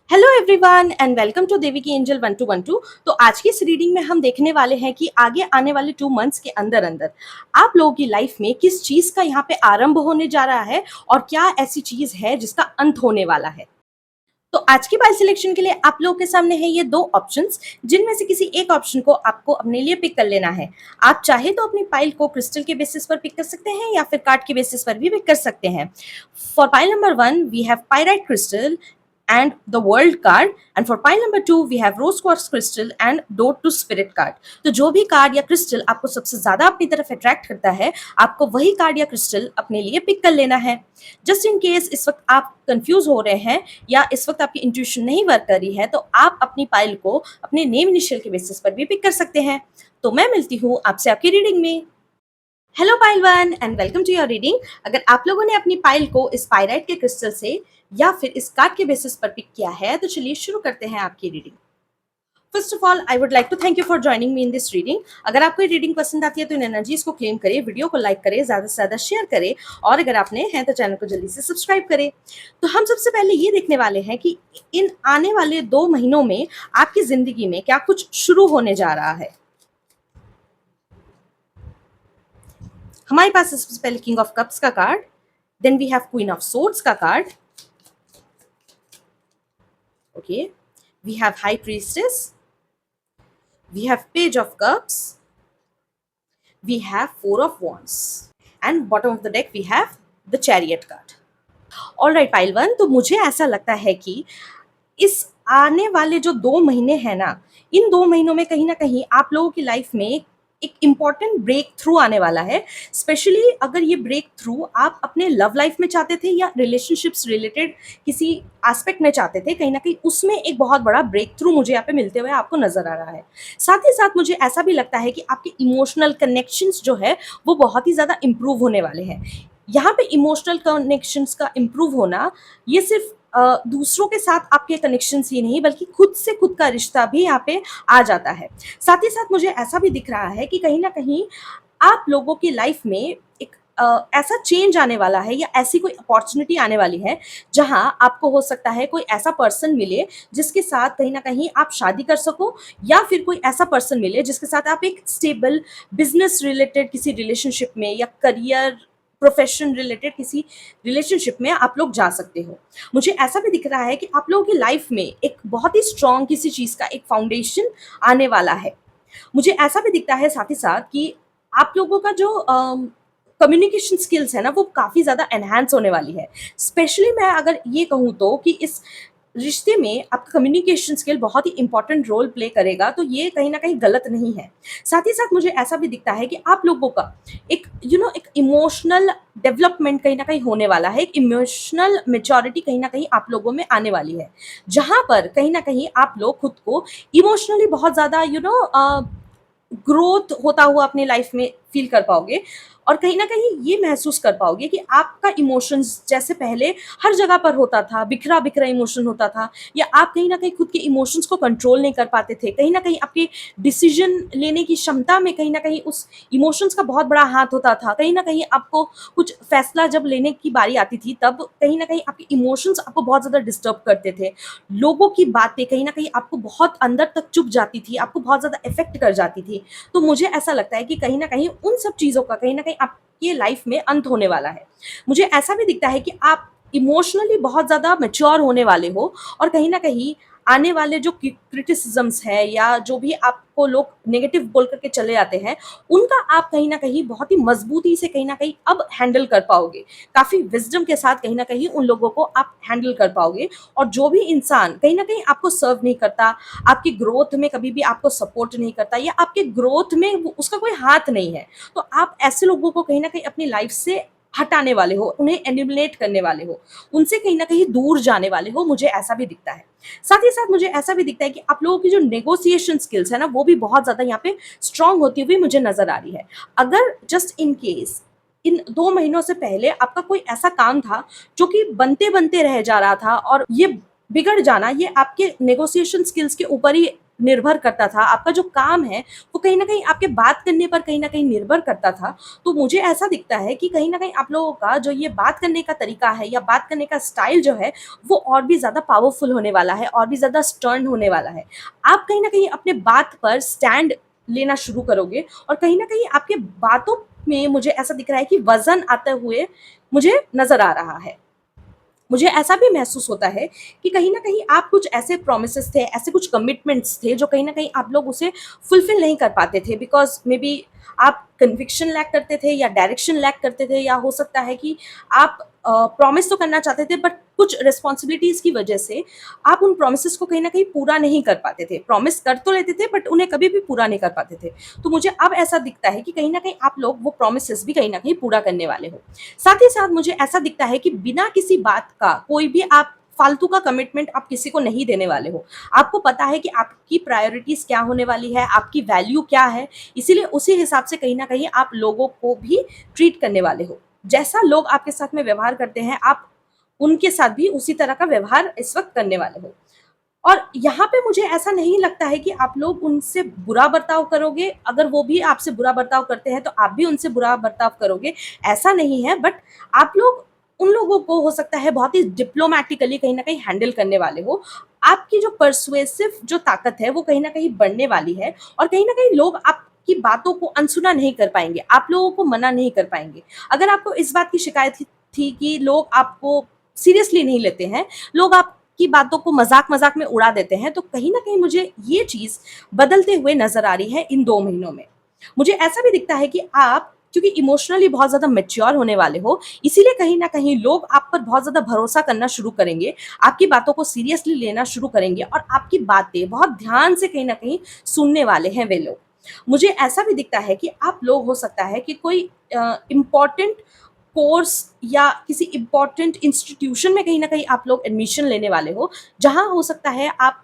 Hello everyone and welcome to Devi की angel 1212। तो आज की इस रीडिंग में हम देखने वाले हैं कि आगे आने वाले 2 मंथ्स के अंदर अंदर आप लोगों की लाइफ में किस चीज का यहाँ पे आरंभ होने जा रहा है और क्या ऐसी चीज है जिसका अंत होने वाला है। तो आज की बाइल सिलेक्शन के लिए आप लोगों के सामने है ये 2 ऑप्शंस, जिनमें से किसी एक ऑप्शन को आपको अपने लिए पिक कर लेना है। आप चाहे तो अपनी पाइल को क्रिस्टल के बेसिस पर पिक कर सकते हैं या फिर कार्ड के बेसिस पर भी पिक कर सकते हैं। For pile number 1 we have pyrite crystal and the world card, and for pile number 2 we have rose quartz crystal and door to spirit card। तो जो भी कार्ड या क्रिस्टल आपको सबसे ज्यादा अपनी तरफ अट्रैक्ट करता है, आपको वही कार्ड या क्रिस्टल अपने लिए पिक कर लेना है। जस्ट इन केस इस वक्त आप कंफ्यूज हो रहे हैं या इस वक्त आपकी इंट्यूशन नहीं वर्क कर रही है, तो आप अपनी पाइल को अपने नेम इनिशियल के बेसिस पर भी पिक कर सकते हैं। तो मैं मिलती हूँ आपसे आपकी रीडिंग में। Hello pile 1 and welcome to your reading. अगर आप लोगों ने अपनी पाइल को इस पाइराइट के क्रिस्टल से या फिर इस कार्ड के बेसिस पर पिक किया है, तो चलिए शुरू करते हैं आपकी reading. First of all I would like to thank you for joining me in this reading. अगर आपको ये रीडिंग पसंद आती है तो इन एनर्जीज को क्लेम करें, वीडियो को लाइक करें, ज्यादा से ज्यादा शेयर करें, और अगर आपने हैं तो चैनल को जल्दी से सब्सक्राइब करें। तो हम सबसे पहले ये देखने वाले हैं कि इन आने वाले 2 महीनों में आपकी जिंदगी में क्या कुछ शुरू होने जा रहा है। हमारे पास सबसे पहले किंग ऑफ कप्स का card, then we have queen of swords का card, okay, we have high priestess, we have page of cups, we have four of wands, and bottom of the deck we have the chariot card. Alright pile 1, तो मुझे ऐसा लगता है कि इस आने वाले जो 2 महीने हैं ना, इन 2 महीनों में कहीं ना कहीं आप लोगों की लाइफ में एक इम्पॉर्टेंट ब्रेक थ्रू आने वाला है। स्पेशली अगर ये ब्रेक थ्रू आप अपने लव लाइफ में चाहते थे या रिलेशनशिप्स रिलेटेड किसी एस्पेक्ट में चाहते थे, कहीं ना कहीं उसमें एक बहुत बड़ा ब्रेक थ्रू मुझे यहाँ पे मिलते हुए आपको नजर आ रहा है। साथ ही साथ मुझे ऐसा भी लगता है कि आपके इमोशनल कनेक्शंस जो है वो बहुत ही ज़्यादा इम्प्रूव होने वाले हैं। यहाँ पे इमोशनल कनेक्शंस का इम्प्रूव होना, ये सिर्फ दूसरों के साथ आपके कनेक्शंस ही नहीं बल्कि खुद से खुद का रिश्ता भी यहाँ पे आ जाता है। साथ ही साथ मुझे ऐसा भी दिख रहा है कि कहीं ना कहीं आप लोगों की लाइफ में एक ऐसा चेंज आने वाला है या ऐसी कोई अपॉर्चुनिटी आने वाली है जहां आपको हो सकता है कोई ऐसा पर्सन मिले जिसके साथ कहीं ना कहीं आप शादी कर सको, या फिर कोई ऐसा पर्सन मिले जिसके साथ आप एक स्टेबल बिजनेस रिलेटेड किसी रिलेशनशिप में या करियर प्रोफेशन रिलेटेड किसी रिलेशनशिप में आप लोग जा सकते हो। मुझे ऐसा भी दिख रहा है कि आप लोगों की लाइफ में एक बहुत ही स्ट्रॉन्ग किसी चीज़ का एक फाउंडेशन आने वाला है। मुझे ऐसा भी दिखता है साथ ही साथ कि आप लोगों का जो कम्युनिकेशन स्किल्स है ना, वो काफ़ी ज़्यादा एनहांस होने वाली है। स्पेशली मैं अगर ये कहूँ तो कि इस रिश्ते में आपका कम्युनिकेशन स्किल बहुत ही इंपॉर्टेंट रोल प्ले करेगा, तो ये कहीं ना कहीं गलत नहीं है। साथ ही साथ मुझे ऐसा भी दिखता है कि आप लोगों का एक एक इमोशनल डेवलपमेंट कहीं ना कहीं होने वाला है, एक इमोशनल मेच्योरिटी कहीं ना कहीं आप लोगों में आने वाली है, जहां पर कहीं ना कहीं आप लोग खुद को इमोशनली बहुत ज़्यादा ग्रोथ होता हुआ अपनी लाइफ में फील कर पाओगे, और कहीं ना कहीं ये महसूस कर पाओगे कि आपका इमोशंस जैसे पहले हर जगह पर होता था, बिखरा बिखरा इमोशन होता था, या आप कहीं ना कहीं खुद के इमोशंस को कंट्रोल नहीं कर पाते थे, कहीं ना कहीं आपके डिसीजन लेने की क्षमता में कहीं ना कहीं उस इमोशंस का बहुत बड़ा हाथ होता था, कहीं ना कहीं आपको कुछ फैसला जब लेने की बारी आती थी तब कहीं ना कहीं आपके इमोशंस आपको बहुत ज़्यादा डिस्टर्ब करते थे, लोगों की बातें कहीं ना कहीं आपको बहुत अंदर तक चुभ जाती थी, आपको बहुत ज़्यादा इफेक्ट कर जाती थी। तो मुझे ऐसा लगता है कि कहीं ना कहीं उन सब चीज़ों का कहीं ना कहीं आपकी लाइफ में अंत होने वाला है। मुझे ऐसा भी दिखता है कि आप इमोशनली बहुत ज़्यादा मैच्योर होने वाले हो, और कहीं ना कहीं आने वाले जो क्रिटिसिजम्स है या जो भी आपको लोग नेगेटिव बोल करके चले आते हैं, उनका आप कहीं ना कहीं बहुत ही मजबूती से कहीं ना कहीं अब हैंडल कर पाओगे, काफ़ी विजडम के साथ कहीं ना कहीं उन लोगों को आप हैंडल कर पाओगे। और जो भी इंसान कहीं ना कहीं आपको सर्व नहीं करता, आपकी ग्रोथ में कभी भी आपको सपोर्ट नहीं करता, या आपके ग्रोथ में उसका कोई हाथ नहीं है, तो आप ऐसे लोगों को कहीं ना कहीं अपनी लाइफ से हटाने वाले हो, उन्हें एलिमिनेट करने वाले हो, उनसे कहीं ना कहीं दूर जाने वाले हो। मुझे ऐसा भी दिखता है। साथ ही साथ मुझे ऐसा भी दिखता है कि आप लोगों की जो नेगोशिएशन स्किल्स है ना, वो भी बहुत ज़्यादा यहाँ पे स्ट्रांग होती हुई मुझे नजर आ रही है। अगर जस्ट इन केस इन 2 महीनों से पहले आपका कोई ऐसा काम था जो कि बनते बनते रह जा रहा था और ये बिगड़ जाना, ये आपके नेगोशिएशन स्किल्स के ऊपर ही निर्भर करता था, आपका जो काम है वो कहीं न कहीं आपके बात करने पर कहीं न कहीं निर्भर करता था। तो मुझे ऐसा दिखता है कि कहीं न कहीं आप लोगों का जो ये बात करने का तरीका है या बात करने का स्टाइल जो है, वो और भी ज़्यादा पावरफुल होने वाला है, और भी ज़्यादा स्टर्न होने वाला है। आप कहीं न कहीं अपने बात पर स्टैंड लेना शुरू करोगे, और कहीं न कहीं आपके बातों में मुझे ऐसा दिख रहा है कि वज़न आते हुए मुझे नज़र आ रहा है। मुझे ऐसा भी महसूस होता है कि कहीं न कहीं आप कुछ ऐसे प्रोमिसेस थे, ऐसे कुछ कमिटमेंट्स थे जो कहीं न कहीं आप लोग उसे फुलफ़िल नहीं कर पाते थे, बिकॉज़ मेबी आप कन्विक्शन लैक करते थे या डायरेक्शन लैक करते थे, या हो सकता है कि आप प्रॉमिस तो करना चाहते थे, बट कुछ रिस्पॉन्सिबिलिटीज़ की वजह से आप उन प्रोमिसेस को कहीं न कहीं पूरा नहीं कर पाते थे। प्रॉमिस कर तो लेते थे, बट उन्हें कभी भी पूरा नहीं कर पाते थे। तो मुझे अब ऐसा दिखता है कि कहीं न कहीं आप लोग वो प्रोमिसेस भी कहीं न कहीं पूरा करने वाले हो। साथ ही साथ मुझे ऐसा दिखता है कि बिना किसी बात का कोई भी आप फालतू का कमिटमेंट आप किसी को नहीं देने वाले हो। आपको पता है कि आपकी प्रायोरिटीज़ क्या होने वाली है, आपकी वैल्यू क्या है, इसीलिए उसी हिसाब से कहीं न कहीं आप लोगों को भी ट्रीट करने वाले हो। जैसा लोग आपके साथ में व्यवहार करते हैं, आप उनके साथ भी उसी तरह का व्यवहार इस वक़्त करने वाले हो। और यहाँ पे मुझे ऐसा नहीं लगता है कि आप लोग उनसे बुरा बर्ताव करोगे, अगर वो भी आपसे बुरा बर्ताव करते हैं, तो आप भी उनसे बुरा बर्ताव करोगे, ऐसा नहीं है। बट आप लोग उन लोगों को हो सकता है बहुत ही डिप्लोमैटिकली कहीं न कहीं हैंडल करने वाले हो। आपकी जो पर्सुएसिव जो ताकत है, वो कहीं न कहीं बढ़ने वाली है, और कहीं न कहीं लोग आपकी बातों को अनसुना नहीं कर पाएँगे, आप लोगों को मना नहीं कर पाएँगे। अगर आपको इस बात की शिकायत थी कि लोग आपको सीरियसली नहीं लेते हैं, लोग आपकी बातों को मज़ाक-मज़ाक में उड़ा देते हैं, तो कहीं न कहीं मुझे ये चीज़ बदलते हुए नज़र आ रही है इन 2 महीनों में। मुझे ऐसा भी दिखता है कि आप क्योंकि इमोशनली बहुत ज़्यादा मैच्योर होने वाले हो, इसीलिए कहीं न कहीं लोग आप पर बहुत ज़्यादा भरोसा करना शुरू करेंगे, आपकी बातों को सीरियसली लेना शुरू करेंगे, और आपकी बातें बहुत ध्यान से कहीं न कहीं सुनने वाले हैं वे लोग। मुझे ऐसा भी दिखता है कि आप लोग हो सकता है कि कोई इम्पोर्टेंट कोर्स या किसी इम्पोर्टेंट इंस्टीट्यूशन में कहीं न कहीं आप लोग एडमिशन लेने वाले हो, जहाँ हो सकता है आप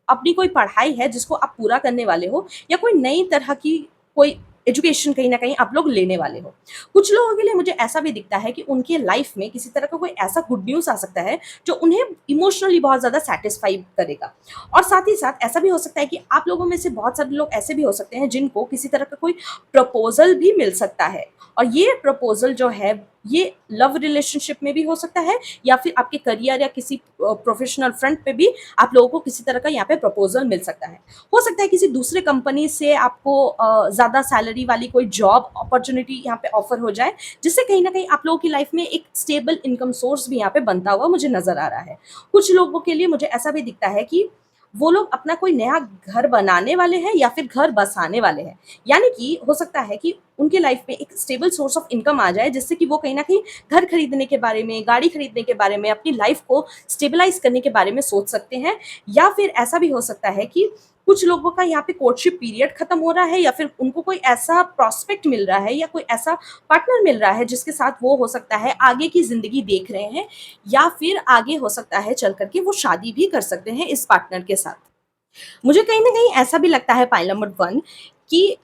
अपनी कोई पढ़ाई है जिसको आप पूरा करने वाले हो, या कोई नई तरह की कोई एजुकेशन कहीं न कहीं आप लोग लेने वाले हो। कुछ लोगों के लिए मुझे ऐसा भी दिखता है कि उनके लाइफ़ में किसी तरह का कोई ऐसा गुड न्यूज़ आ सकता है, जो उन्हें इमोशनली बहुत ज़्यादा सैटिस्फाई करेगा। और साथ ही साथ ऐसा भी हो सकता है कि आप लोगों में से बहुत सारे लोग ऐसे भी हो सकते हैं जिनको किसी तरह का कोई प्रपोज़ल भी मिल सकता है। और ये प्रपोज़ल जो है, ये लव रिलेशनशिप में भी हो सकता है, या फिर आपके करियर या किसी प्रोफ़ेशनल फ्रंट पे भी आप लोगों को किसी तरह का यहाँ पे प्रपोज़ल मिल सकता है। हो सकता है किसी दूसरे कंपनी से आपको ज़्यादा सैलरी वाली कोई जॉब अपॉर्च्युनिटी यहाँ पे ऑफ़र हो जाए, जिससे कहीं न कहीं आप लोगों की लाइफ़ में एक स्टेबल इनकम सोर्स भी यहाँ पे बनता हुआ मुझे नज़र आ रहा है। कुछ लोगों के लिए मुझे ऐसा भी दिखता है कि वो लोग अपना कोई नया घर बनाने वाले हैं या फिर घर बसाने वाले हैं। यानी कि हो सकता है कि उनकी लाइफ़ में एक स्टेबल सोर्स ऑफ इनकम आ जाए, जिससे कि वो कहीं न कहीं घर खरीदने के बारे में, गाड़ी खरीदने के बारे में, अपनी लाइफ़ को स्टेबलाइज़ करने के बारे में सोच सकते हैं। या फिर ऐसा भी हो सकता है कि कुछ लोगों का यहाँ पे कोर्टशिप पीरियड खत्म हो रहा है, या फिर उनको कोई ऐसा प्रॉस्पेक्ट मिल रहा है, या कोई ऐसा पार्टनर मिल रहा है जिसके साथ वो हो सकता है आगे की ज़िंदगी देख रहे हैं, या फिर आगे हो सकता है चल कर के वो शादी भी कर सकते हैं इस पार्टनर के साथ। मुझे कहीं न कहीं ऐसा भी लगता है पाइल नंबर 1 कि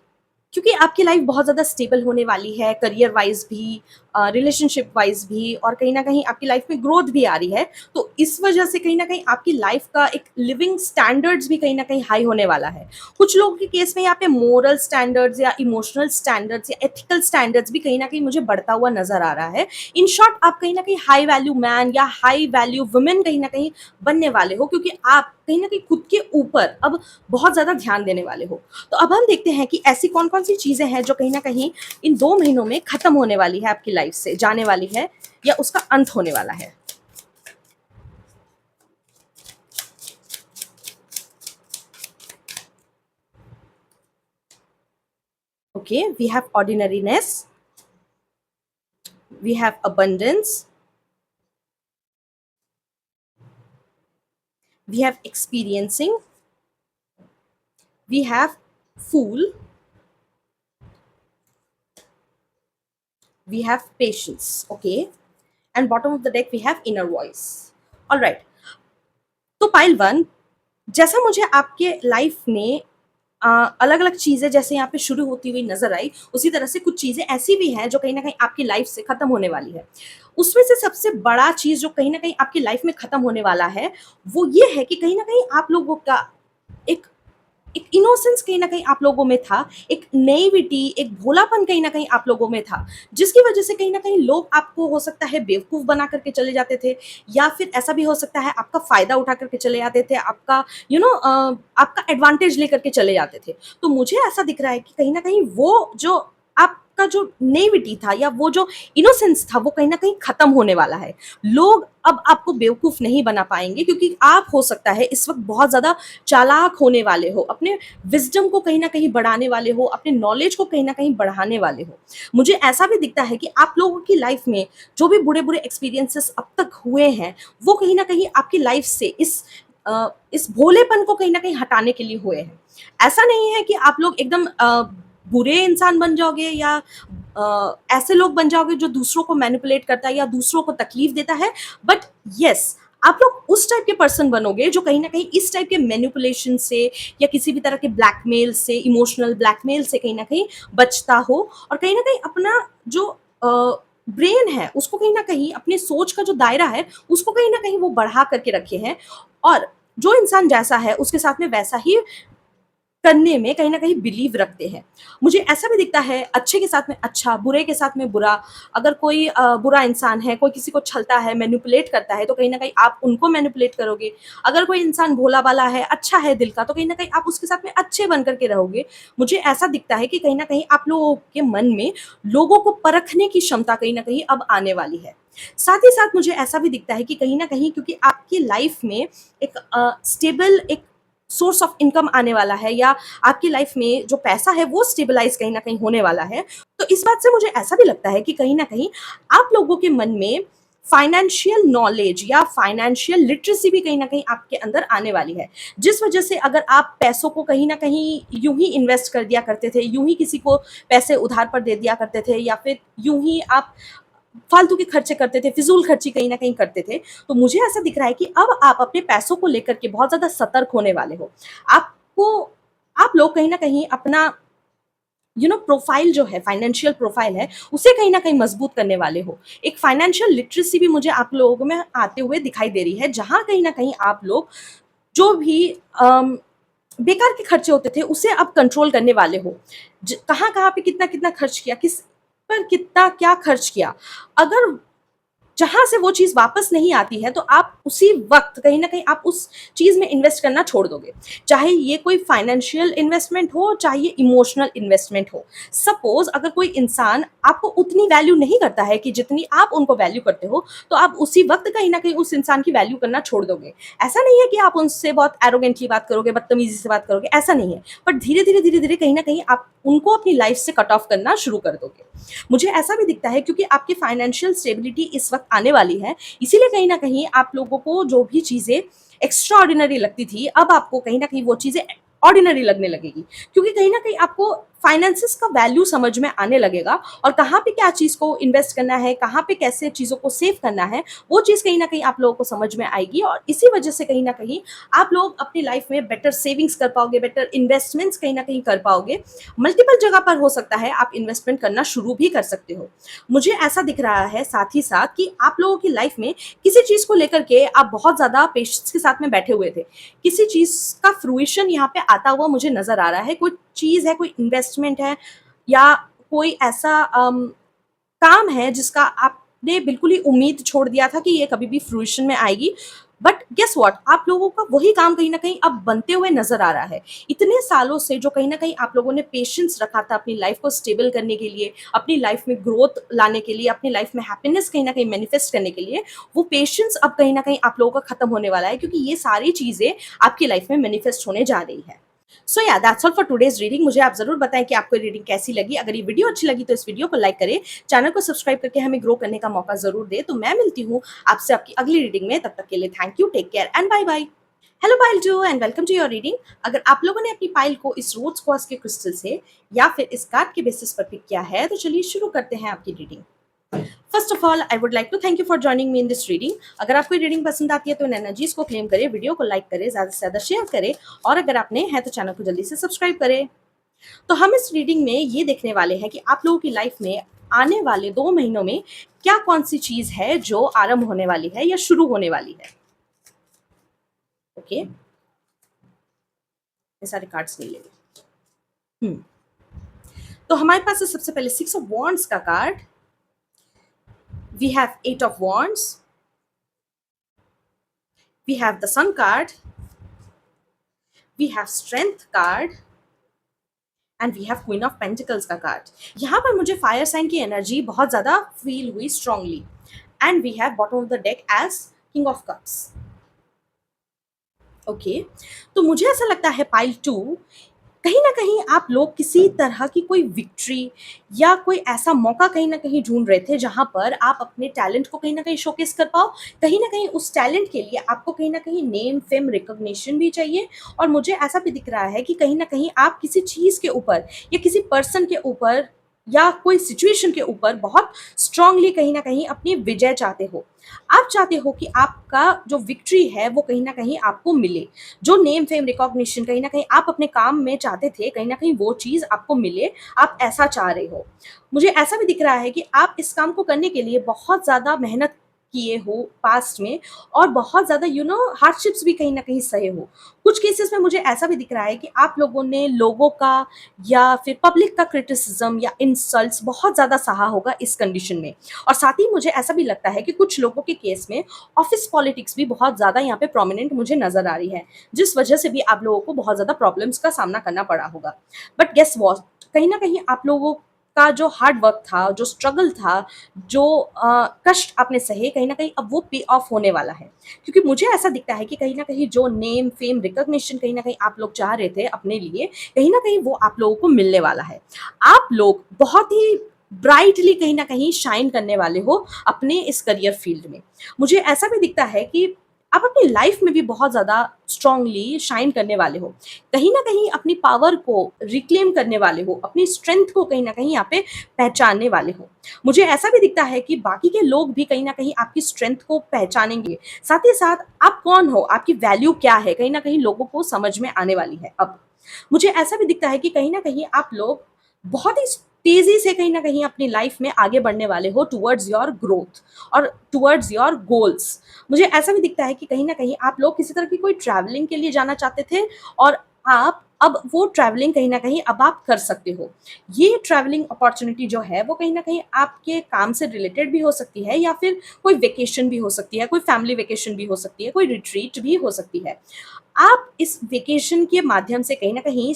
क्योंकि आपकी लाइफ बहुत ज़्यादा स्टेबल होने वाली है, करियर वाइज़ भी, रिलेशनशिप वाइज़ भी, और कहीं न कहीं आपकी लाइफ में ग्रोथ भी आ रही है। तो इस वजह से कहीं न कहीं आपकी लाइफ का एक लिविंग स्टैंडर्ड्स भी कहीं न कहीं हाई होने वाला है। कुछ लोगों के केस में यहाँ पे मोरल स्टैंडर्ड्स या इमोशनल स्टैंडर्ड्स या एथिकल स्टैंडर्ड्स भी कहीं न कहीं मुझे बढ़ता हुआ नज़र आ रहा है। इन शॉर्ट, आप कहीं न कहीं हाई वैल्यू मैन या हाई वैल्यू वुमेन कहीं न कहीं बनने वाले हो, क्योंकि आप कहीं न कहीं खुद के ऊपर अब बहुत ज़्यादा ध्यान देने वाले हो। तो अब हम देखते हैं कि ऐसी कौन-कौन सी चीज़ें हैं जो कहीं न कहीं इन 2 महीनों में खत्म होने वाली है आपकी लाइफ से, जाने वाली है, या उसका अंत होने वाला है। Okay, we have ordinariness, we have abundance, we have experiencing, we have fool, we have patience. Okay, and bottom of the deck we have inner voice. All right, तो पाइल 1, जैसा मुझे आपके लाइफ में अलग अलग चीज़ें जैसे यहाँ पे शुरू होती हुई नजर आई, उसी तरह से कुछ चीज़ें ऐसी भी हैं जो कहीं ना कहीं आपकी लाइफ से खत्म होने वाली है। उसमें से सबसे बड़ा चीज़ जो कहीं ना कहीं आपकी लाइफ में खत्म होने वाला है, वो ये है कि कहीं ना कहीं आप लोगों का एक एक इनोसेंस कहीं ना कहीं आप लोगों में था, एक नेइविटी, एक भोलापन कहीं ना कहीं आप लोगों में था, जिसकी वजह से कहीं ना कहीं लोग आपको हो सकता है बेवकूफ बना करके चले जाते थे, या फिर ऐसा भी हो सकता है आपका फायदा उठा करके चले जाते थे, आपका आपका एडवांटेज लेकर के चले जाते थे। तो मुझे ऐसा दिख रहा है कि कहीं ना कहीं वो जो आपका जो नेविटी था या वो जो इनोसेंस था वो कहीं ना कहीं खत्म होने वाला है। लोग अब आपको बेवकूफ नहीं बना पाएंगे, क्योंकि आप हो सकता है इस वक्त बहुत ज्यादा चालाक होने वाले हो, अपने विजडम को कहीं ना कहीं बढ़ाने वाले हो, अपने नॉलेज को कहीं ना कहीं बढ़ाने वाले हो। मुझे ऐसा भी दिखता है कि आप लोगों की लाइफ में जो भी बुरे बुरे एक्सपीरियंसेस अब तक हुए हैं, वो कहीं ना कहीं आपकी लाइफ से इस भोलेपन को कहीं ना कहीं हटाने के लिए हुए हैं। ऐसा नहीं है कि आप लोग एकदम बुरे इंसान बन जाओगे या ऐसे लोग बन जाओगे जो दूसरों को मैनिपुलेट करता है या दूसरों को तकलीफ देता है, बट यस, आप लोग उस टाइप के पर्सन बनोगे जो कहीं ना कहीं इस टाइप के मैनिपुलेशन से या किसी भी तरह के ब्लैकमेल से, इमोशनल ब्लैकमेल से कहीं ना कहीं बचता हो, और कहीं ना कहीं अपना जो ब्रेन है उसको कहीं ना कहीं, अपने सोच का जो दायरा है उसको कहीं ना कहीं वो बढ़ा करके रखे हैं, और जो इंसान जैसा है उसके साथ में वैसा ही करने में कहीं न कहीं बिलीव रखते हैं। मुझे ऐसा भी दिखता है अच्छे के साथ में अच्छा, बुरे के साथ में बुरा। अगर कोई बुरा इंसान है, कोई किसी को छलता है, मैनिपुलेट करता है, तो कहीं न कहीं आप उनको मैनिपुलेट करोगे। अगर कोई इंसान भोला-भाला है, अच्छा है दिल का, तो कहीं न कहीं आप उसके साथ में अच्छे बन कर के रहोगे। मुझे ऐसा दिखता है कि कहीं न कहीं आप लोगों के मन में लोगों को परखने की क्षमता कहीं न कहीं अब आने वाली है। साथ ही साथ मुझे ऐसा भी दिखता है कि कहीं न कहीं, क्योंकि आपकी लाइफ में एक स्टेबल एक सोर्स ऑफ इनकम आने वाला है, या आपकी लाइफ में जो पैसा है वो स्टेबलाइज कहीं ना कहीं होने वाला है, तो इस बात से मुझे ऐसा भी लगता है कि कहीं ना कहीं आप लोगों के मन में फाइनेंशियल नॉलेज या फाइनेंशियल लिटरेसी भी कहीं ना कहीं आपके अंदर आने वाली है, जिस वजह से अगर आप पैसों को कहीं ना कहीं यूं ही इन्वेस्ट कर दिया करते थे, यूं ही किसी को पैसे उधार पर दे दिया करते थे, या फिर यूं ही आप फालतू के खर्चे करते थे, फिजूल खर्ची कहीं ना कहीं करते थे, तो मुझे ऐसा दिख रहा है कि अब आप अपने पैसों को लेकर के बहुत ज्यादा सतर्क होने वाले हो। आपको आप लोग कहीं ना कहीं अपना प्रोफाइल जो है, फाइनेंशियल प्रोफाइल है, उसे कहीं ना कहीं मजबूत करने वाले हो। एक फाइनेंशियल लिटरेसी भी मुझे आप लोगों में आते हुए दिखाई दे रही है, जहां कहीं ना कहीं आप लोग जो भी बेकार के खर्चे होते थे उसे अब कंट्रोल करने वाले हो। कहाँ कहाँ पे कितना कितना खर्च किया, किस पर कितना क्या खर्च किया, अगर जहाँ से वो चीज़ वापस नहीं आती है, तो आप उसी वक़्त कहीं न कहीं आप उस चीज़ में इन्वेस्ट करना छोड़ दोगे। चाहे ये कोई फाइनेंशियल इन्वेस्टमेंट हो, चाहे ये इमोशनल इन्वेस्टमेंट हो। सपोज़ अगर कोई इंसान आपको उतनी वैल्यू नहीं करता है कि जितनी आप उनको वैल्यू करते हो, तो आप उसी वक़्त कहीं न कहीं उस इंसान की वैल्यू करना छोड़ दोगे। ऐसा नहीं है कि आप उनसे बहुत एरोगेंटली बात करोगे, बदतमीज़ी से बात करोगे, ऐसा नहीं है। बट धीरे-धीरे, धीरे-धीरे कहीं न कहीं आप उनको अपनी लाइफ़ से कट ऑफ करना शुरू कर दोगे। मुझे ऐसा भी दिखता है, क्योंकि आपकी फाइनेंशियल स्टेबिलिटी इस वक्त आने वाली है, इसीलिए कहीं ना कहीं आप लोगों को जो भी चीज़ें एक्स्ट्रा ऑर्डिनरी लगती थी, अब आपको कहीं ना कहीं वो चीज़ें ऑर्डिनरी लगने लगेगी, क्योंकि कहीं ना कहीं आपको फाइनेंसिस का वैल्यू समझ में आने लगेगा, और कहाँ पे क्या चीज़ को इन्वेस्ट करना है, कहाँ पे कैसे चीज़ों को सेव करना है, वो चीज़ कहीं ना कहीं आप लोगों को समझ में आएगी, और इसी वजह से कहीं ना कहीं आप लोग अपनी लाइफ में बेटर सेविंग्स कर पाओगे, बेटर इन्वेस्टमेंट्स कहीं ना कहीं कर पाओगे। मल्टीपल जगह पर हो सकता है आप इन्वेस्टमेंट करना शुरू भी कर सकते हो। मुझे ऐसा दिख रहा है साथ ही साथ कि आप लोगों की लाइफ में किसी चीज़ को लेकर के आप बहुत ज़्यादा पेशेंस के साथ में बैठे हुए थे, किसी चीज़ का फ्रूइशन यहाँ पे आता हुआ मुझे नज़र आ रहा है। कोई चीज़ है, कोई इन्वेस्टमेंट है, या कोई ऐसा काम है जिसका आपने बिल्कुल ही उम्मीद छोड़ दिया था कि ये कभी भी फ्रूइशन में आएगी, बट गेस व्हाट, आप लोगों का वही काम कहीं ना कहीं अब बनते हुए नजर आ रहा है। इतने सालों से जो कहीं ना कहीं आप लोगों ने पेशेंस रखा था अपनी लाइफ को स्टेबल करने के लिए, अपनी लाइफ में ग्रोथ लाने के लिए, अपनी लाइफ में हैप्पीनेस कहीं ना कहीं मैनिफेस्ट करने के लिए, वो पेशेंस अब कहीं ना कहीं आप लोगों का खत्म होने वाला है, क्योंकि ये सारी चीजें आपकी लाइफ में मैनिफेस्ट होने जा रही है। सो या that's all for today's reading. मुझे आप जरूर बताएं कि आपको रीडिंग कैसी लगी। अगर ये वीडियो अच्छी लगी तो इस वीडियो को लाइक करें, चैनल को सब्सक्राइब करके हमें ग्रो करने का मौका जरूर दे। तो मैं मिलती हूँ आपसे आपकी अगली रीडिंग में, तब तक के लिए thank you, take care and bye bye. Hello pile two and welcome to your reading. अगर आप लोगों ने अपनी पाइल को इस रोज क्वार्ट्ज के क्रिस्टल से या फिर इस कार्ड के बेसिस पर पिक किया है, तो चलिए शुरू करते हैं आपकी reading. First of all I would like to thank you for joining me in this reading. अगर आपको रीडिंग पसंद आती है तो इन एनर्जीज को क्लेम करें, वीडियो को लाइक करें, ज्यादा से ज्यादा शेयर करें, और अगर आपने है तो चैनल को जल्दी से सब्सक्राइब करें। तो हम इस रीडिंग में ये देखने वाले हैं कि आप लोगों की लाइफ में आने वाले 2 महीनों में क्या कौन सी चीज है जो आरंभ होने वाली है या शुरू होने वाली है। ओके, ये सारे कार्ड्स नहीं लेंगे। तो हमारे पास है सबसे पहले 6 of Wands का कार्ड। We have 8 of Wands, we have the Sun card, we have Strength card and we have queen of pentacles का कार्ड। यहाँ पर मुझे फायर साइन की एनर्जी बहुत ज़्यादा फील हुई strongly. And we have bottom of the deck as king of cups. Okay, तो मुझे ऐसा लगता है पाइल 2, कहीं ना कहीं आप लोग किसी तरह की कोई विक्ट्री या कोई ऐसा मौका कहीं ना कहीं ढूंढ रहे थे जहां पर आप अपने टैलेंट को कहीं ना कहीं शोकेस कर पाओ। कहीं ना कहीं उस टैलेंट के लिए आपको कहीं ना कहीं नेम फेम रिकॉग्निशन भी चाहिए। और मुझे ऐसा भी दिख रहा है कि कहीं ना कहीं आप किसी चीज़ के ऊपर या किसी पर्सन के ऊपर या कोई सिचुएशन के ऊपर बहुत स्ट्रांगली कहीं ना कहीं अपनी विजय चाहते हो। आप चाहते हो कि आपका जो विक्ट्री है वो कहीं ना कहीं आपको मिले। जो नेम फेम रिकॉग्निशन कहीं ना कहीं आप अपने काम में चाहते थे, कहीं ना कहीं वो चीज़ आपको मिले, आप ऐसा चाह रहे हो। मुझे ऐसा भी दिख रहा है कि आप इस काम को करने के लिए बहुत ज़्यादा मेहनत किए हो पास्ट में, और बहुत ज़्यादा हार्डशिप्स भी कहीं ना कहीं सहे हो। कुछ केसेस में मुझे ऐसा भी दिख रहा है कि आप लोगों ने लोगों का या फिर पब्लिक का क्रिटिसिज्म या इंसल्ट्स बहुत ज़्यादा सहा होगा इस कंडीशन में। और साथ ही मुझे ऐसा भी लगता है कि कुछ लोगों के केस में ऑफिस पॉलिटिक्स भी बहुत ज़्यादा यहाँ पे प्रोमिनेंट मुझे नज़र आ रही है, जिस वजह से भी आप लोगों को बहुत ज़्यादा प्रॉब्लम्स का सामना करना पड़ा होगा। बट गेस वॉट, कहीं ना कहीं आप लोगों का जो हार्ड वर्क था, जो स्ट्रगल था, जो कष्ट आपने सहे, कहीं ना कहीं अब वो पे ऑफ होने वाला है। क्योंकि मुझे ऐसा दिखता है कि कहीं ना कहीं जो नेम फेम रिकॉग्निशन कहीं ना कहीं आप लोग चाह रहे थे अपने लिए, कहीं ना कहीं वो आप लोगों को मिलने वाला है। आप लोग बहुत ही ब्राइटली कहीं ना कहीं शाइन करने वाले हो अपने इस करियर फील्ड में। मुझे ऐसा भी दिखता है कि आप अपनी लाइफ में भी बहुत ज़्यादा स्ट्रांगली शाइन करने वाले हो। कहीं ना कहीं अपनी पावर को रिक्लेम करने वाले हो, अपनी स्ट्रेंथ को कहीं ना कहीं यहाँ पे पहचानने वाले हो। मुझे ऐसा भी दिखता है कि बाकी के लोग भी कहीं ना कहीं आपकी स्ट्रेंथ को पहचानेंगे। साथ ही साथ आप कौन हो, आपकी वैल्यू क्या है, कहीं ना कहीं लोगों को समझ में आने वाली है। अब मुझे ऐसा भी दिखता है कि कहीं ना कहीं आप लोग बहुत ही तेजी से कहीं ना कहीं अपनी लाइफ में आगे बढ़ने वाले हो टुवर्ड्स योर ग्रोथ और टुवर्ड्स योर गोल्स। मुझे ऐसा भी दिखता है कि कहीं ना कहीं आप लोग किसी तरह की कोई ट्रैवलिंग के लिए जाना चाहते थे, और आप अब वो ट्रैवलिंग कहीं ना कहीं अब आप कर सकते हो। ये ट्रैवलिंग अपॉर्चुनिटी जो है वो कहीं ना कहीं आपके काम से रिलेटेड भी हो सकती है, या फिर कोई वेकेशन भी हो सकती है, कोई फैमिली वेकेशन भी हो सकती है, कोई रिट्रीट भी हो सकती है। आप इस वेकेशन के माध्यम से कहीं ना कहीं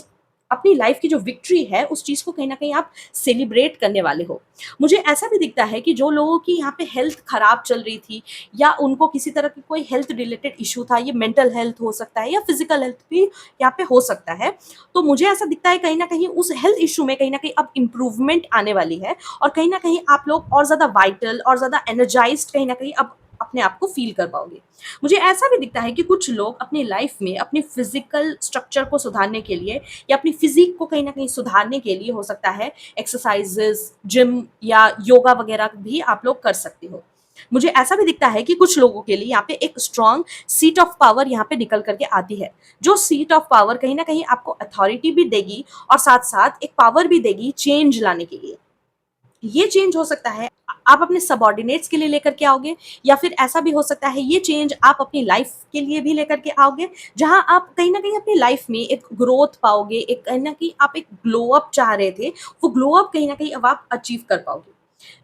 अपनी लाइफ की जो विक्ट्री है उस चीज़ को कहीं ना कहीं आप सेलिब्रेट करने वाले हो। मुझे ऐसा भी दिखता है कि जो लोगों की यहाँ पे हेल्थ खराब चल रही थी, या उनको किसी तरह की कोई हेल्थ रिलेटेड इशू था, ये मेंटल हेल्थ हो सकता है या फिजिकल हेल्थ भी यहाँ पे हो सकता है, तो मुझे ऐसा दिखता है कहीं ना कहीं उस हेल्थ इशू में कहीं ना कहीं अब इम्प्रूवमेंट आने वाली है। और कहीं ना कहीं आप लोग और ज़्यादा वाइटल और ज़्यादा एनर्जाइज्ड कहीं ना कहीं अब अपने आप को फील कर पाओगे। मुझे ऐसा भी दिखता है कि कुछ लोग अपनी लाइफ में अपनी फिजिकल स्ट्रक्चर को सुधारने के लिए या अपनी फिजिक को कहीं ना कहीं सुधारने के लिए, हो सकता है एक्सरसाइजेस, जिम या योगा वगैरह भी आप लोग कर सकते हो। मुझे ऐसा भी दिखता है कि कुछ लोगों के लिए यहाँ पे एक स्ट्रॉन्ग सीट ऑफ पावर यहाँ पे निकल करके आती है। जो सीट ऑफ पावर कहीं ना कहीं आपको अथॉरिटी भी देगी और साथ साथ एक पावर भी देगी चेंज लाने के लिए। ये चेंज हो सकता है आप अपने सबऑर्डिनेट्स के लिए लेकर के आओगे, या फिर ऐसा भी हो सकता है ये चेंज आप अपनी लाइफ के लिए भी लेकर के आओगे, जहां आप कहीं ना कहीं अपनी लाइफ में एक ग्रोथ पाओगे, एक कहीं ना कहीं आप एक ग्लो अप चाह रहे थे, वो ग्लो अप कहीं ना कहीं अब आप अचीव कर पाओगे।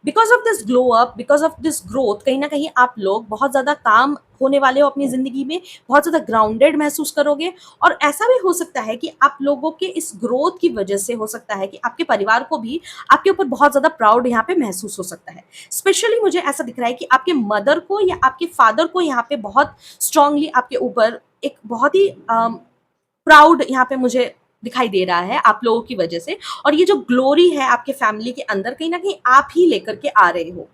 Because of this glow up, because of this growth, कहीं ना कहीं आप लोग बहुत ज़्यादा काम होने वाले हो अपनी ज़िंदगी में, बहुत ज़्यादा ग्राउंडेड महसूस करोगे। और ऐसा भी हो सकता है कि आप लोगों के इस ग्रोथ की वजह से हो सकता है कि आपके परिवार को भी आपके ऊपर बहुत ज़्यादा प्राउड यहाँ पे महसूस हो सकता है। स्पेशली मुझे ऐसा दिख रहा है कि आपके मदर को या आपके फादर को यहाँ पे बहुत स्ट्रांगली आपके ऊपर एक बहुत ही प्राउड यहाँ पे मुझे दिखाई दे रहा है आप लोगों की वजह से। और ये जो ग्लोरी है आपके फैमिली के अंदर, कहीं ना कहीं आप ही लेकर के आ रहे हो।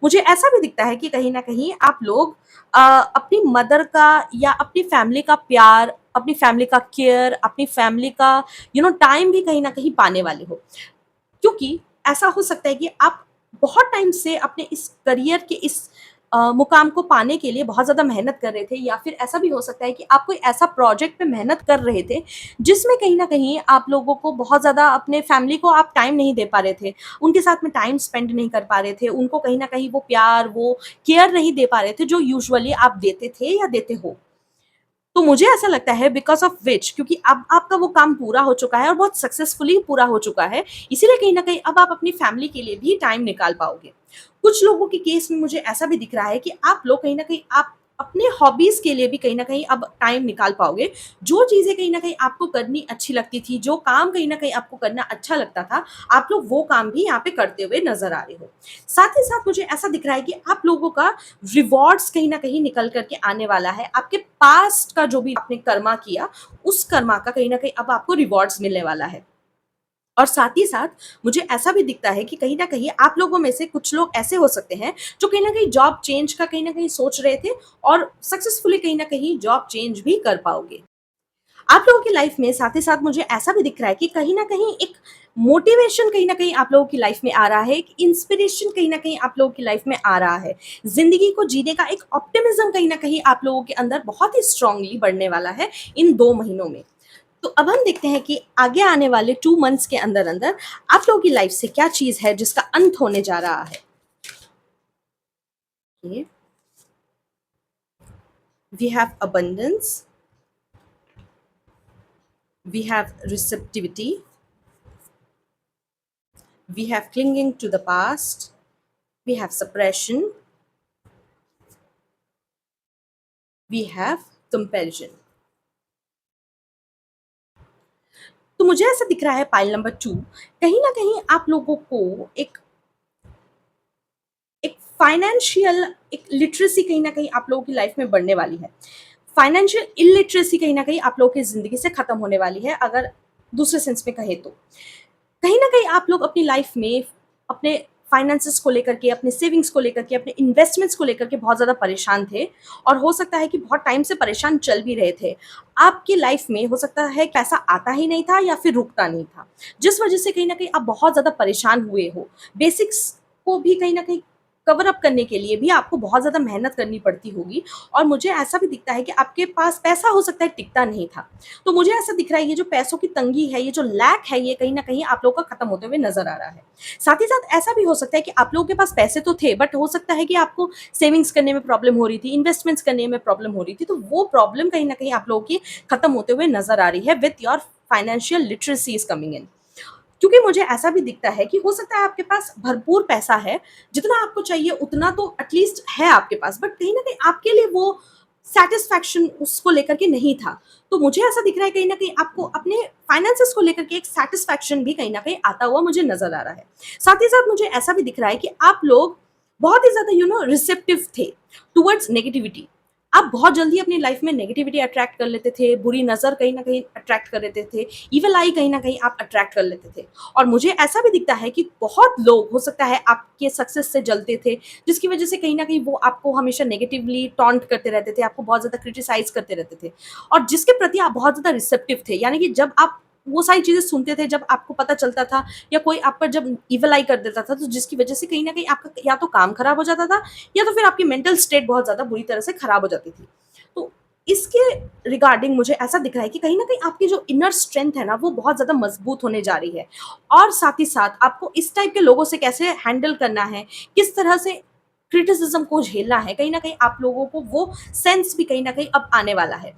मुझे ऐसा भी दिखता है कि कहीं ना कहीं आप लोग अपनी मदर का या अपनी फैमिली का प्यार, अपनी फैमिली का केयर, अपनी फैमिली का टाइम भी कहीं ना कहीं पाने वाले हो। क्योंकि ऐसा हो सकता है कि आप बहुत टाइम से अपने इस करियर के इस मुकाम को पाने के लिए बहुत ज़्यादा मेहनत कर रहे थे, या फिर ऐसा भी हो सकता है कि आप कोई ऐसा प्रोजेक्ट पे मेहनत कर रहे थे जिसमें कहीं ना कहीं आप लोगों को बहुत ज़्यादा अपने फैमिली को आप टाइम नहीं दे पा रहे थे, उनके साथ में टाइम स्पेंड नहीं कर पा रहे थे, उनको कहीं ना कहीं वो प्यार, वो केयर नहीं दे पा रहे थे जो यूजुअली आप देते थे या देते हो। तो मुझे ऐसा लगता है बिकॉज़ ऑफ व्हिच, क्योंकि अब आपका वो काम पूरा हो चुका है और बहुत सक्सेसफुली पूरा हो चुका है, इसीलिए कहीं न कहीं अब आप अपनी फैमिली के लिए भी टाइम निकाल पाओगे। कुछ लोगों के केस में मुझे ऐसा भी दिख रहा है कि आप लोग कहीं न कहीं आप अपने हॉबीज़ के लिए भी कहीं न कहीं अब टाइम निकाल पाओगे। जो चीज़ें कहीं न कहीं आपको करनी अच्छी लगती थी, जो काम कहीं न कहीं आपको करना अच्छा लगता था, आप लोग वो काम भी यहाँ पे करते हुए नज़र आ रहे हो। साथ ही साथ मुझे ऐसा दिख रहा है कि आप लोगों का रिवॉर्ड्स कहीं न कहीं निकल कर के आने वाला है। आपके पास्ट का जो भी आपने कर्मा किया, उस कर्मा का कहीं न कहीं अब आपको रिवॉर्ड्स मिलने वाला है। और साथ ही साथ मुझे ऐसा भी दिखता है कि कहीं न कहीं आप लोगों में से कुछ लोग ऐसे हो सकते हैं, जो कहीं न कहीं जॉब चेंज का कहीं न कहीं सोच रहे थे और सक्सेसफुली कहीं न कहीं जॉब चेंज भी कर पाओगे। आप लोगों की लाइफ में साथ ही साथ मुझे ऐसा भी दिख रहा है कि कहीं न कहीं एक मोटिवेशन कहीं न कहीं आप लोगों की लाइफ में आ रहा है, एक इंस्पिरेशन कहीं न कहीं आप लोगों की लाइफ में आ रहा है। ज़िंदगी को जीने का एक ऑप्टिमिज़्म कहीं न कहीं आप लोगों के अंदर बहुत ही स्ट्रांगली बढ़ने वाला है इन 2 महीनों में। तो अब हम देखते हैं कि आगे आने वाले 2 मंथ्स के अंदर-अंदर आप लोगों की लाइफ से क्या चीज़ है जिसका अंत होने जा रहा है। Okay, we have abundance, we have receptivity, we have clinging to the past, we have suppression, we have comparison. तो मुझे ऐसा दिख रहा है पाइल नंबर 2, कहीं न कहीं आप लोगों को एक एक फाइनेंशियल एक लिटरेसी कहीं न कहीं आप लोगों की लाइफ में बढ़ने वाली है। फाइनेंशियल इलिटरेसी कहीं न कहीं आप लोगों की ज़िंदगी से खत्म होने वाली है, अगर दूसरे सेंस में कहें तो। कहीं न कहीं आप लोग अपनी लाइफ में अपने फाइनेंसेस को लेकर के, अपने सेविंग्स को लेकर के, अपने इन्वेस्टमेंट्स को लेकर के बहुत ज़्यादा परेशान थे और हो सकता है कि बहुत टाइम से परेशान चल भी रहे थे। आपकी लाइफ में हो सकता है पैसा आता ही नहीं था या फिर रुकता नहीं था, जिस वजह से कहीं न कहीं आप बहुत ज़्यादा परेशान हुए हो। बेसिक्स को भी कहीं न कहीं कवर अप करने के लिए भी आपको बहुत ज़्यादा मेहनत करनी पड़ती होगी और मुझे ऐसा भी दिखता है कि आपके पास पैसा हो सकता है टिकता नहीं था। तो मुझे ऐसा दिख रहा है ये जो पैसों की तंगी है, ये जो लैक है, ये कहीं न कहीं आप लोगों का खत्म होते हुए नज़र आ रहा है। साथ ही साथ ऐसा भी हो सकता है कि आप लोगों के पास पैसे तो थे, बट हो सकता है कि आपको सेविंग्स करने में प्रॉब्लम हो रही थी, इन्वेस्टमेंट्स करने में प्रॉब्लम हो रही थी, तो वो प्रॉब्लम कहीं न कहीं आप लोगों की खत्म होते हुए नज़र आ रही है with your financial literacy is coming in. क्योंकि मुझे ऐसा भी दिखता है कि हो सकता है आपके पास भरपूर पैसा है, जितना आपको चाहिए उतना तो एटलीस्ट है आपके पास, बट कहीं न कहीं आपके लिए वो सैटिस्फैक्शन उसको लेकर के नहीं था। तो मुझे ऐसा दिख रहा है कहीं न कहीं आपको अपने फाइनेंसेस को लेकर के एक सैटिस्फैक्शन भी कहीं न कहीं आता हुआ मुझे नज़र आ रहा है। साथ ही साथ मुझे ऐसा भी दिख रहा है कि आप लोग बहुत ही ज़्यादा रिसेप्टिव थे टुवर्ड्स नेगेटिविटी। आप बहुत जल्दी अपनी लाइफ में नेगेटिविटी अट्रैक्ट कर लेते थे, बुरी नज़र कहीं न कहीं अट्रैक्ट कर लेते थे, इविल आई कहीं न कहीं आप अट्रैक्ट कर लेते थे। और मुझे ऐसा भी दिखता है कि बहुत लोग हो सकता है आपके सक्सेस से जलते थे, जिसकी वजह से कहीं न कहीं वो आपको हमेशा नेगेटिवली टॉन्ट करते रहते थे, आपको बहुत ज़्यादा क्रिटिसाइज़ करते रहते थे और जिसके प्रति आप बहुत ज़्यादा रिसेप्टिव थे। यानी कि जब आप वो सारी चीज़ें सुनते थे, जब आपको पता चलता था या कोई आप पर जब इविल आई कर देता था, तो जिसकी वजह से कहीं न कहीं आपका या तो काम खराब हो जाता था या तो फिर आपकी मेंटल स्टेट बहुत ज़्यादा बुरी तरह से खराब हो जाती थी। तो इसके रिगार्डिंग मुझे ऐसा दिख रहा है कि कहीं न कहीं आपकी जो इनर स्ट्रेंथ है ना, वो बहुत ज़्यादा मज़बूत होने जा रही है। और साथ ही साथ आपको इस टाइप के लोगों से कैसे हैंडल करना है, किस तरह से क्रिटिसिज़्म को झेलना है, कहीं न कहीं आप लोगों को वो सेंस भी कहीं न कहीं अब आने वाला है।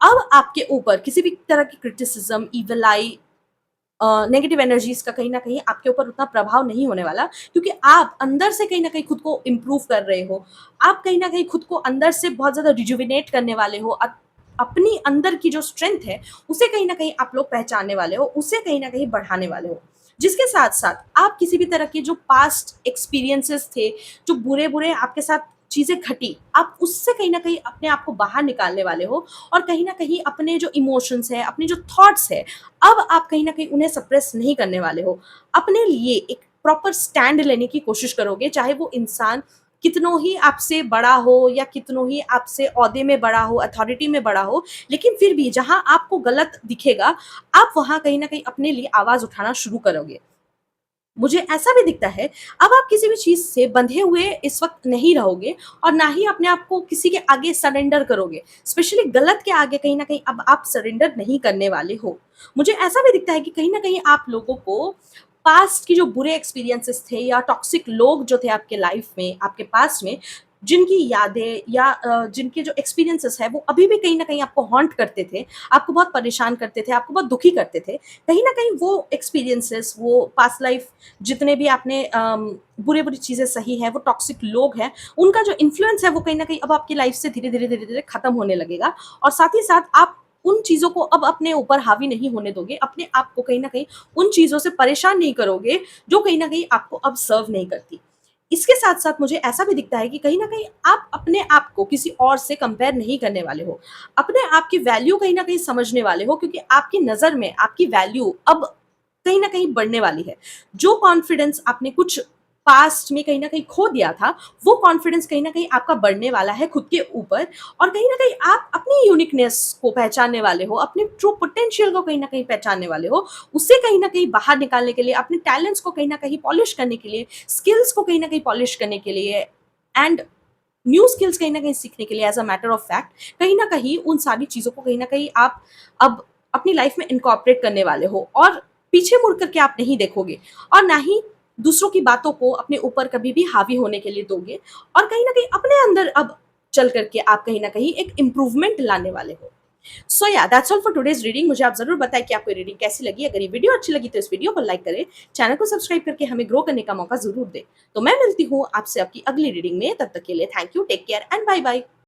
अब आपके ऊपर किसी भी तरह की क्रिटिसिज़्म, इविल आई नेगेटिव एनर्जीज़ का कहीं न कहीं आपके ऊपर उतना प्रभाव नहीं होने वाला, क्योंकि आप अंदर से कहीं न कहीं खुद को इम्प्रूव कर रहे हो। आप कहीं न कहीं खुद को अंदर से बहुत ज़्यादा रिजुविनेट करने वाले हो। अपनी अंदर की जो स्ट्रेंथ है, उसे कहीं न कहीं आप लोग पहचानने वाले हो, उसे कहीं न कहीं बढ़ाने वाले हो। जिसके साथ-साथ आप किसी भी तरह के जो पास्ट एक्सपीरियंसेस थे, जो बुरे-बुरे आपके साथ चीज़ें घटी, आप उससे कहीं न कहीं अपने आप को बाहर निकालने वाले हो और कहीं न कहीं अपने जो इमोशंस हैं, अपने जो थॉट्स हैं, अब आप कहीं न कहीं उन्हें सप्रेस नहीं करने वाले हो। अपने लिए एक प्रॉपर स्टैंड लेने की कोशिश करोगे, चाहे वो इंसान कितनों ही आपसे बड़ा हो या कितनों ही आपसे ओहदे में बड़ा हो, अथॉरिटी में बड़ा हो, लेकिन फिर भी जहाँ आपको गलत दिखेगा, आप वहाँ कहीं न कहीं अपने लिए आवाज़ उठाना शुरू करोगे। मुझे ऐसा भी दिखता है, अब आप किसी भी चीज़ से बंधे हुए इस वक़्त नहीं रहोगे और ना ही अपने आप को किसी के आगे सरेंडर करोगे। स्पेशली गलत के आगे कहीं न कहीं अब आप सरेंडर नहीं करने वाले हो। मुझे ऐसा भी दिखता है कि कहीं न कहीं आप लोगों को पास्ट की जो बुरे एक्सपीरियंसेस थे या टॉक्सिक लोग जो थे आपके लाइफ़ में, आपके पास्ट में, जिनकी यादें या जिनके जो एक्सपीरियंसेस है वो अभी भी कहीं न कहीं आपको हॉन्ट करते थे, आपको बहुत परेशान करते थे, आपको बहुत दुखी करते थे। कहीं न कहीं वो एक्सपीरियंसेस, वो पास्ट लाइफ जितने भी आपने बुरी-बुरी चीज़ें सही हैं, वो टॉक्सिक लोग हैं, उनका जो इन्फ्लुएंस है वो कहीं न कहीं अब आपकी लाइफ से धीरे-धीरे, धीरे-धीरे खत्म होने लगेगा और साथ ही साथ आप उन चीज़ों को अब अपने ऊपर हावी नहीं होने दोगे, अपने आप को कहीं न कहीं उन चीज़ों से परेशान नहीं करोगे, जो कहीं न कहीं आपको अब सर्व नहीं करती। इसके साथ-साथ मुझे ऐसा भी दिखता है कि कहीं न कहीं आप अपने आप को किसी और से कंपेयर नहीं करने वाले हो। अपने आप की वैल्यू कहीं न कहीं समझने वाले हो क्योंकि आपकी नज़र में आपकी वैल्यू अब कहीं न कहीं बढ़ने वाली है। जो कॉन्फिडेंस आपने कुछ पास्ट में कहीं न कहीं खो दिया था, वो कॉन्फिडेंस कहीं न कहीं आपका बढ़ने वाला है खुद के ऊपर और कहीं न कहीं आप अपनी यूनिकनेस को पहचानने वाले हो, अपने ट्रू पोटेंशियल को कहीं न कहीं पहचानने वाले हो। उसे कहीं न कहीं बाहर निकालने के लिए, अपने टैलेंट्स को कहीं न कहीं पॉलिश करने के लिए, स्किल्स को कहीं न कहीं पॉलिश करने के लिए एंड न्यू स्किल्स कहीं न कहीं सीखने के लिए as a matter of fact कहीं न कहीं उन सारी चीज़ों को कहीं न कहीं आप अब अपनी लाइफ़ में इनकॉर्पोरेट करने वाले हो और पीछे मुड़ कर के आप नहीं देखोगे और ना ही दूसरों की बातों को अपने ऊपर कभी भी हावी होने के लिए दोगे और कहीं न कहीं अपने अंदर अब चल कर के आप कहीं न कहीं एक इम्प्रूवमेंट लाने वाले हो। सो या that's all for today's reading. मुझे आप ज़रूर बताएँ कि आपको ये रीडिंग कैसी लगी? अगर ये वीडियो अच्छी लगी तो इस वीडियो को लाइक करें, चैनल को सब्सक्राइब करके हमें ग्रो करने का मौका ज़रूर दें। तो मैं मिलती हूँ आपसे आपकी अगली रीडिंग में, तब तक के लिए thank you, take care and bye bye.